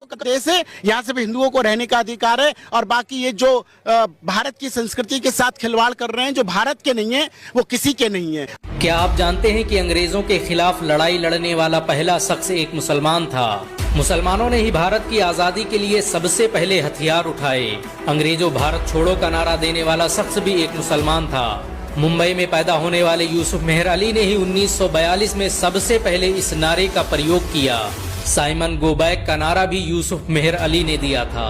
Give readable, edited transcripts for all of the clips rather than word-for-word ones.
देश है, यहाँ से भी हिंदुओं को रहने का अधिकार है। और बाकी ये जो भारत की संस्कृति के साथ खिलवाड़ कर रहे हैं, जो भारत के नहीं है वो किसी के नहीं है। क्या आप जानते हैं कि अंग्रेजों के खिलाफ लड़ाई लड़ने वाला पहला शख्स एक मुसलमान था। मुसलमानों ने ही भारत की आजादी के लिए सबसे पहले हथियार उठाए। अंग्रेजों भारत छोड़ो का नारा देने वाला शख्स भी एक मुसलमान था। मुंबई में पैदा होने वाले यूसुफ मेहर अली ने ही 1942 में सबसे पहले इस नारे का प्रयोग किया। साइमन गो बैक का नारा भी यूसुफ मेहर अली ने दिया था।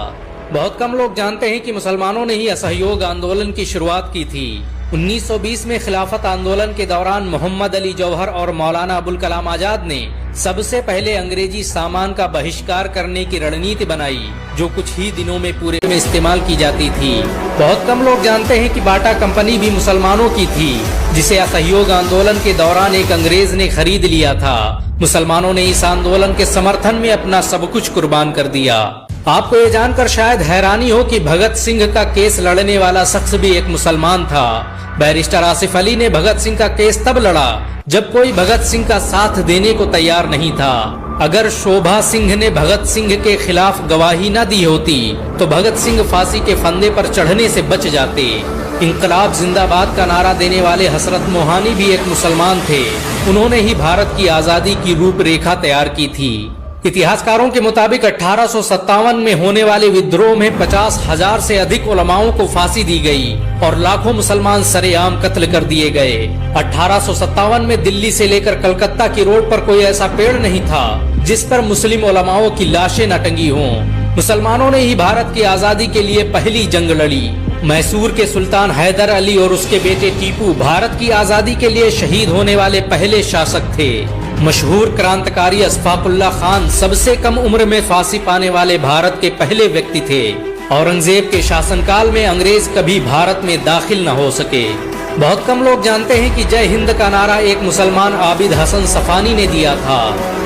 बहुत कम लोग जानते हैं कि मुसलमानों ने ही असहयोग आंदोलन की शुरुआत की थी। 1920 में खिलाफत आंदोलन के दौरान मोहम्मद अली जौहर और मौलाना अबुल कलाम आजाद ने सबसे पहले अंग्रेजी सामान का बहिष्कार करने की रणनीति बनाई, जो कुछ ही दिनों में पूरे में इस्तेमाल की जाती थी। बहुत कम लोग जानते हैं कि बाटा कंपनी भी मुसलमानों की थी, जिसे असहयोग आंदोलन के दौरान एक अंग्रेज ने खरीद लिया था। मुसलमानों ने इस आंदोलन के समर्थन में अपना सब कुछ कुर्बान कर दिया। आपको ये जानकर शायद हैरानी हो कि भगत सिंह का केस लड़ने वाला शख्स भी एक मुसलमान था। बैरिस्टर आसिफ अली ने भगत सिंह का केस तब लड़ा जब कोई भगत सिंह का साथ देने को तैयार नहीं था। अगर शोभा सिंह ने भगत सिंह के खिलाफ गवाही न दी होती तो भगत सिंह फांसी के फंदे पर चढ़ने से बच जाते। इंकलाब जिंदाबाद का नारा देने वाले हसरत मोहानी भी एक मुसलमान थे। उन्होंने ही भारत की आजादी की रूपरेखा तैयार की थी। इतिहासकारों के मुताबिक 1857 में होने वाले विद्रोह में 50,000 से अधिक उलमाओं को फांसी दी गई और लाखों मुसलमान सरेआम कत्ल कर दिए गए। 1857 में दिल्ली से लेकर कलकत्ता की रोड पर कोई ऐसा पेड़ नहीं था जिस पर मुस्लिम उलमाओं की लाशें न टंगी हों। मुसलमानों ने ही भारत की आजादी के लिए पहली जंग लड़ी। मैसूर के सुल्तान हैदर अली और उसके बेटे टीपू भारत की आजादी के लिए शहीद होने वाले पहले शासक थे। मशहूर क्रांतिकारी अशफाकुल्लाह खान सबसे कम उम्र में फांसी पाने वाले भारत के पहले व्यक्ति थे। औरंगजेब के शासनकाल में अंग्रेज कभी भारत में दाखिल न हो सके। बहुत कम लोग जानते हैं कि जय हिंद का नारा एक मुसलमान आबिद हसन सफानी ने दिया था।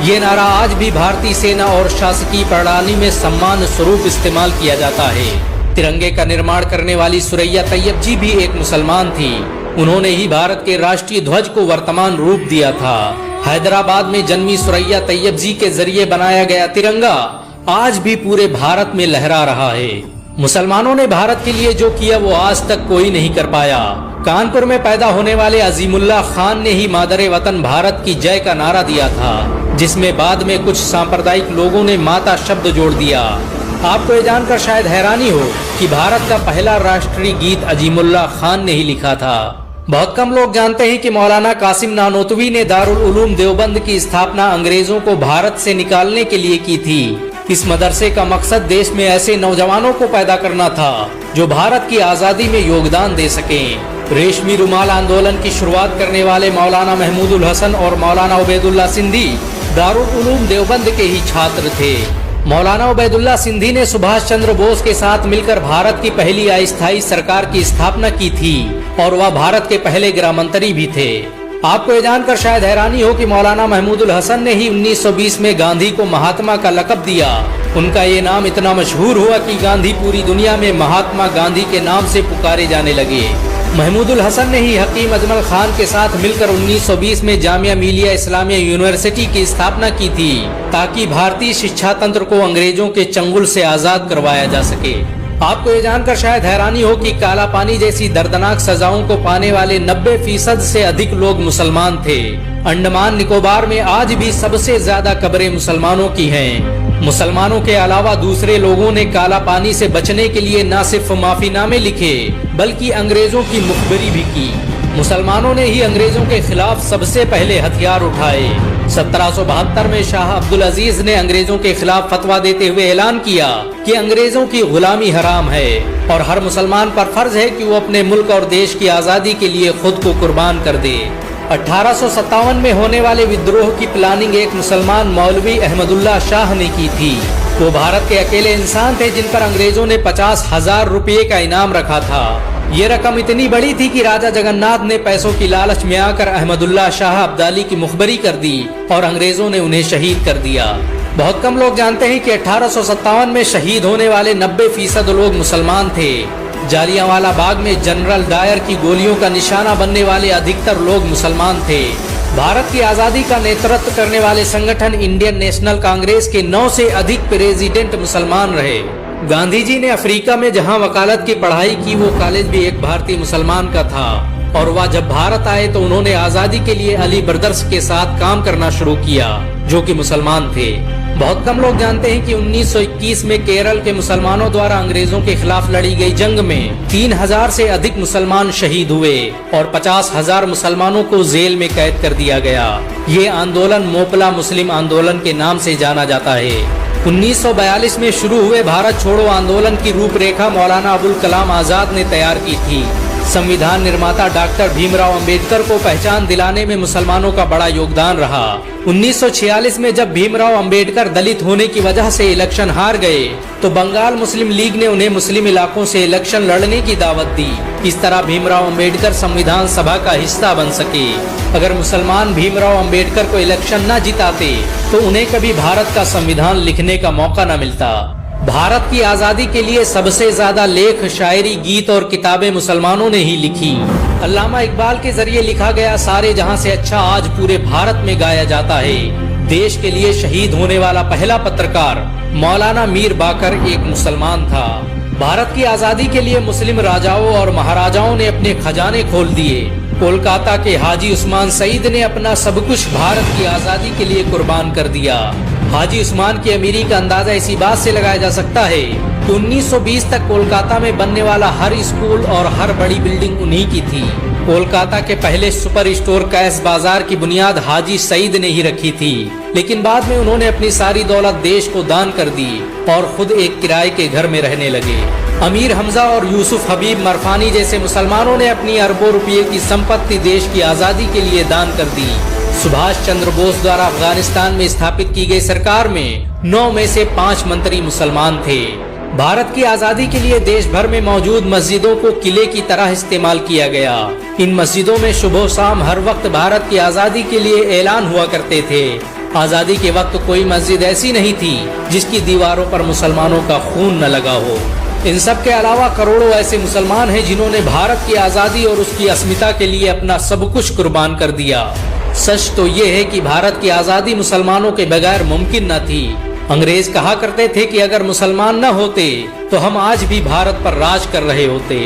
ये नारा आज भी भारतीय सेना और शासकीय प्रणाली में सम्मान स्वरूप इस्तेमाल किया जाता है। तिरंगे का निर्माण करने वाली सुरैया तैयब जी भी एक मुसलमान थी। उन्होंने ही भारत के राष्ट्रीय ध्वज को वर्तमान रूप दिया था। हैदराबाद में जन्मी सुरैया तैयब जी के जरिए बनाया गया तिरंगा आज भी पूरे भारत में लहरा रहा है। मुसलमानों ने भारत के लिए जो किया वो आज तक कोई नहीं कर पाया। कानपुर में पैदा होने वाले अजीमुल्लाह खान ने ही मादरे वतन भारत की जय का नारा दिया था, जिसमें बाद में कुछ सांप्रदायिक लोगों ने माता शब्द जोड़ दिया। आपको ये जानकर शायद हैरानी हो कि भारत का पहला राष्ट्रीय गीत अजीमुल्लाह खान ने ही लिखा था। बहुत कम लोग जानते हैं कि मौलाना कासिम नानोतवी ने दारुल उलूम देवबंद की स्थापना अंग्रेजों को भारत से निकालने के लिए की थी। इस मदरसे का मकसद देश में ऐसे नौजवानों को पैदा करना था जो भारत की आजादी में योगदान दे सकें। रेशमी रुमाल आंदोलन की शुरुआत करने वाले मौलाना महमूदुल हसन और मौलाना उबैदुल्लाह सिंधी दारुल उलूम देवबंद के ही छात्र थे। मौलाना उबैदुल्लाह सिंधी ने सुभाष चंद्र बोस के साथ मिलकर भारत की पहली अस्थायी सरकार की स्थापना की थी और वह भारत के पहले गृह मंत्री भी थे। आपको ये जानकर शायद हैरानी हो कि मौलाना महमूदुल हसन ने ही 1920 में गांधी को महात्मा का लक़ब दिया। उनका ये नाम इतना मशहूर हुआ कि गांधी पूरी दुनिया में महात्मा गांधी के नाम से पुकारे जाने लगे। महमूदुल हसन ने ही हकीम अजमल खान के साथ मिलकर 1920 में जामिया मिलिया इस्लामिया यूनिवर्सिटी की स्थापना की थी, ताकि भारतीय शिक्षा तंत्र को अंग्रेजों के चंगुल से आजाद करवाया जा सके। आपको ये जानकर शायद हैरानी हो कि काला पानी जैसी दर्दनाक सजाओं को पाने वाले 90% से अधिक लोग मुसलमान थे। अंडमान निकोबार में आज भी सबसे ज्यादा कब्रें मुसलमानों की हैं। मुसलमानों के अलावा दूसरे लोगों ने काला पानी से बचने के लिए न सिर्फ माफीनामे लिखे बल्कि अंग्रेजों की मुखबिरी भी की। मुसलमानों ने ही अंग्रेजों के खिलाफ सबसे पहले हथियार उठाए। 1772 में शाह अब्दुल अजीज ने अंग्रेजों के खिलाफ फतवा देते हुए ऐलान किया कि अंग्रेजों की गुलामी हराम है और हर मुसलमान पर फर्ज है कि वो अपने मुल्क और देश की आजादी के लिए खुद को कुर्बान कर दे। 1857 में होने वाले विद्रोह की प्लानिंग एक मुसलमान मौलवी अहमदुल्लाह शाह ने की थी। वो भारत के अकेले इंसान थे जिन पर अंग्रेजों ने 50,000 रुपये का इनाम रखा था। ये रकम इतनी बड़ी थी कि राजा जगन्नाथ ने पैसों की लालच में आकर अहमदुल्लाह शाह अब्दाली की मुखबरी कर दी और अंग्रेजों ने उन्हें शहीद कर दिया। बहुत कम लोग जानते हैं कि 1857 में शहीद होने वाले 90% लोग मुसलमान थे। जालियांवाला बाग में जनरल डायर की गोलियों का निशाना बनने वाले अधिकतर लोग मुसलमान थे। भारत की आजादी का नेतृत्व करने वाले संगठन इंडियन नेशनल कांग्रेस के 9 से अधिक प्रेसिडेंट मुसलमान रहे। गांधी जी ने अफ्रीका में जहां वकालत की पढ़ाई की, वो कॉलेज भी एक भारतीय मुसलमान का था और वह जब भारत आए तो उन्होंने आजादी के लिए अली ब्रदर्स के साथ काम करना शुरू किया, जो कि मुसलमान थे। बहुत कम लोग जानते हैं कि 1921 में केरल के मुसलमानों द्वारा अंग्रेजों के खिलाफ लड़ी गई जंग में 3000 से अधिक मुसलमान शहीद हुए और 50,000 मुसलमानों को जेल में कैद कर दिया गया। ये आंदोलन मोपला मुस्लिम आंदोलन के नाम से जाना जाता है। 1942 में शुरू हुए भारत छोड़ो आंदोलन की रूपरेखा मौलाना अबुल कलाम आजाद ने तैयार की थी। संविधान निर्माता डॉक्टर भीमराव अंबेडकर को पहचान दिलाने में मुसलमानों का बड़ा योगदान रहा। 1946 में जब भीमराव अंबेडकर दलित होने की वजह से इलेक्शन हार गए तो बंगाल मुस्लिम लीग ने उन्हें मुस्लिम इलाकों से इलेक्शन लड़ने की दावत दी। इस तरह भीमराव अंबेडकर संविधान सभा का हिस्सा बन सके। अगर मुसलमान भीमराव अंबेडकर को इलेक्शन न जिताते तो उन्हें कभी भारत का संविधान लिखने का मौका न मिलता। भारत की आजादी के लिए सबसे ज्यादा लेख, शायरी, गीत और किताबें मुसलमानों ने ही लिखी। अल्लामा इकबाल के जरिए लिखा गया सारे जहां से अच्छा आज पूरे भारत में गाया जाता है। देश के लिए शहीद होने वाला पहला पत्रकार मौलाना मीर बाकर एक मुसलमान था। भारत की आजादी के लिए मुस्लिम राजाओं और महाराजाओं ने अपने खजाने खोल दिए। कोलकाता के हाजी उस्मान सईद ने अपना सब कुछ भारत की आजादी के लिए कुर्बान कर दिया। हाजी उस्मान की अमीरी का अंदाजा इसी बात से लगाया जा सकता है कि 1920 तक कोलकाता में बनने वाला हर स्कूल और हर बड़ी बिल्डिंग उन्हीं की थी। कोलकाता के पहले सुपर स्टोर कैश बाजार की बुनियाद हाजी सईद ने ही रखी थी, लेकिन बाद में उन्होंने अपनी सारी दौलत देश को दान कर दी और खुद एक किराए के घर में रहने लगे। अमीर हमजा और यूसुफ हबीब मरफानी जैसे मुसलमानों ने अपनी अरबों रुपये की संपत्ति देश की आजादी के लिए दान कर दी। सुभाष चंद्र बोस द्वारा अफगानिस्तान में स्थापित की गई सरकार में 9 में से 5 मंत्री मुसलमान थे। भारत की आजादी के लिए देश भर में मौजूद मस्जिदों को किले की तरह इस्तेमाल किया गया। इन मस्जिदों में सुबह शाम हर वक्त भारत की आजादी के लिए ऐलान हुआ करते थे। आजादी के वक्त कोई मस्जिद ऐसी नहीं थी जिसकी दीवारों पर मुसलमानों का खून न लगा हो। इन सब के अलावा करोड़ों ऐसे मुसलमान हैं जिन्होंने भारत की आजादी और उसकी अस्मिता के लिए अपना सब कुछ कुर्बान कर दिया। सच तो ये है कि भारत की आजादी मुसलमानों के बगैर मुमकिन न थी। अंग्रेज कहा करते थे कि अगर मुसलमान न होते तो हम आज भी भारत पर राज कर रहे होते।